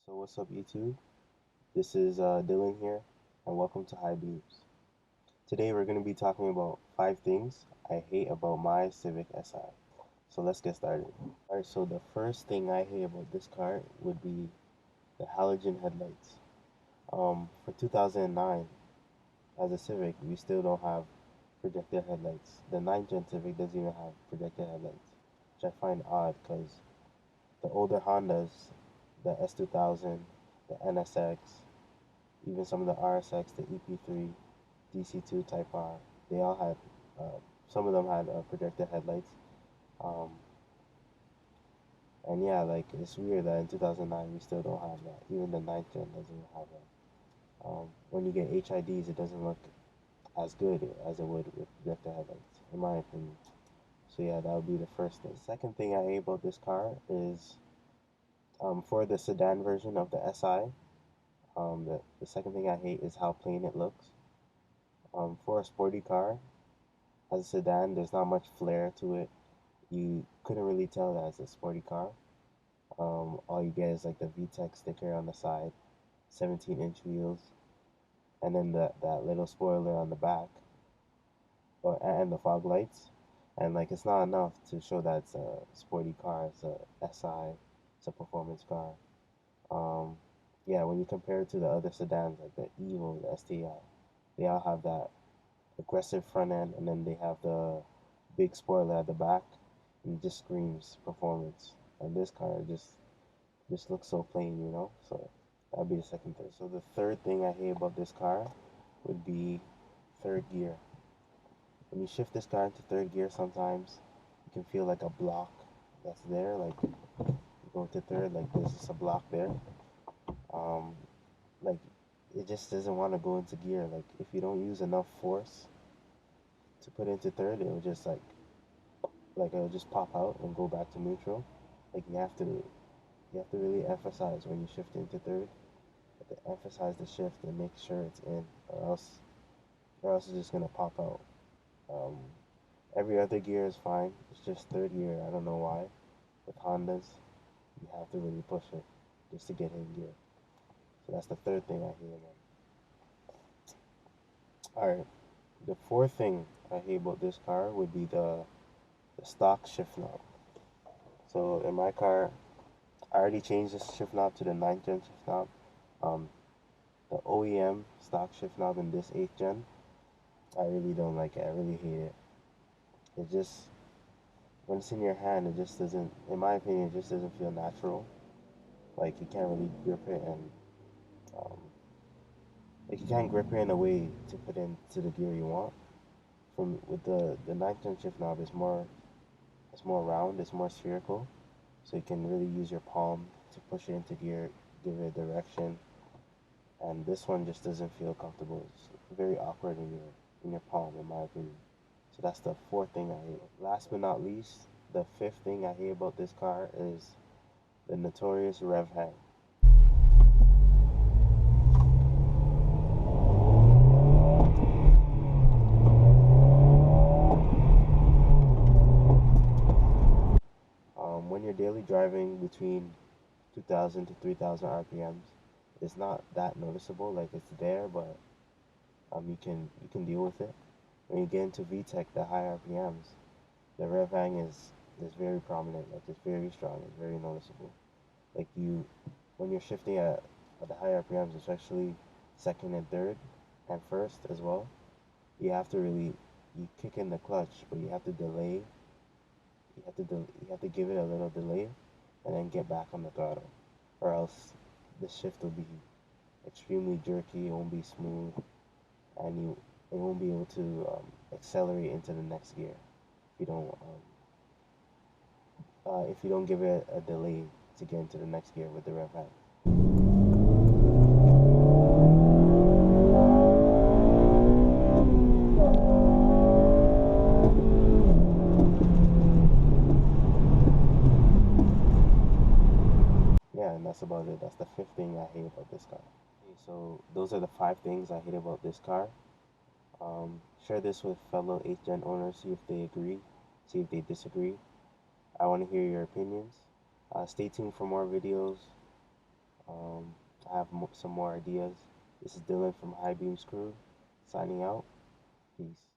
So what's up YouTube? This is Dylan here, and welcome to High Beams. Today we're going to be talking about 5 things I hate about my Civic Si. So let's get started. Alright, so the first thing I hate about this car would be the halogen headlights. For 2009, as a Civic, we still don't have projector headlights. The 9th gen Civic doesn't even have projector headlights, which I find odd because the older Hondas, the S2000, the NSX, even some of the RSX, the EP3, DC2 Type R, they all had, some of them had projector headlights. Um, and yeah, like it's weird that in 2009 we still don't have that. Even the 9th gen doesn't have that. When you get HIDs, it doesn't look as good as it would with projector headlights, in my opinion. So yeah, that would be the first thing. Second thing I hate about this car is for the sedan version of the SI. The second thing I hate is how plain it looks. For a sporty car, as a sedan, there's not much flair to it. You couldn't really tell that it's a sporty car. All you get is like the VTEC sticker on the side, 17-inch wheels, and then that little spoiler on the back, and the fog lights. And like it's not enough to show that it's a sporty car. It's a SI. It's a performance car. Um, yeah, when you compare it to the other sedans like the Evo, the STI, they all have that aggressive front end, and then they have the big spoiler at the back, and it just screams performance. And this car just looks so plain. So that'd be the second thing. So the third thing I hate about this car would be third gear. When you shift this car into third gear, sometimes you can feel like a block that's there. Like you go to third, like there's just a block there. Um, like it just doesn't want to go into gear. Like if you don't use enough force to put into third, it will just like it'll just pop out and go back to neutral. Like you have to really emphasize when you shift into third. You have to emphasize the shift and make sure it's in, or else it's just gonna pop out. Um, every other gear is fine. It's just third gear. I don't know why. With Hondas, you have to really push it just to get in gear. So that's the third thing I hate about it. All right. The fourth thing I hate about this car would be the stock shift knob. So in my car, I already changed this shift knob to the 9th gen shift knob. Um, the OEM stock shift knob in this 8th gen, I really don't like it. I really hate it. It just, when it's in your hand, it just doesn't, in my opinion, it just doesn't feel natural. Like you can't really grip it, and um, like you can't grip it in a way to put into the gear you want. From with the 9th gen shift knob, it's more round, it's more spherical, so you can really use your palm to push it into gear, give it direction. And this one just doesn't feel comfortable. It's very awkward in your palm, in my opinion. So that's the fourth thing I hate. Last but not least, the fifth thing I hate about this car is the notorious rev hang. When you're daily driving between 2,000 to 3,000 RPMs, it's not that noticeable. Like it's there, but you can deal with it. When you get into VTEC, the high RPMs, the rev hang is very prominent. Like it's very strong. It's very noticeable. Like when you're shifting at the high RPMs, especially second and third, and first as well, you have to really you kick in the clutch, but you have to delay. You have to give it a little delay, and then get back on the throttle, or else the shift will be extremely jerky. It won't be smooth, and it won't be able to accelerate into the next gear if you don't give it a delay to get into the next gear with the rev hang. Yeah, and that's about it. That's the fifth thing I hate about this car. Okay, so those are the 5 things I hate about this car. Share this with fellow 8th gen owners, see if they agree, see if they disagree. I want to hear your opinions. Stay tuned for more videos. Um, I have some more ideas. This is Dylan from High Beams Crew, signing out. Peace.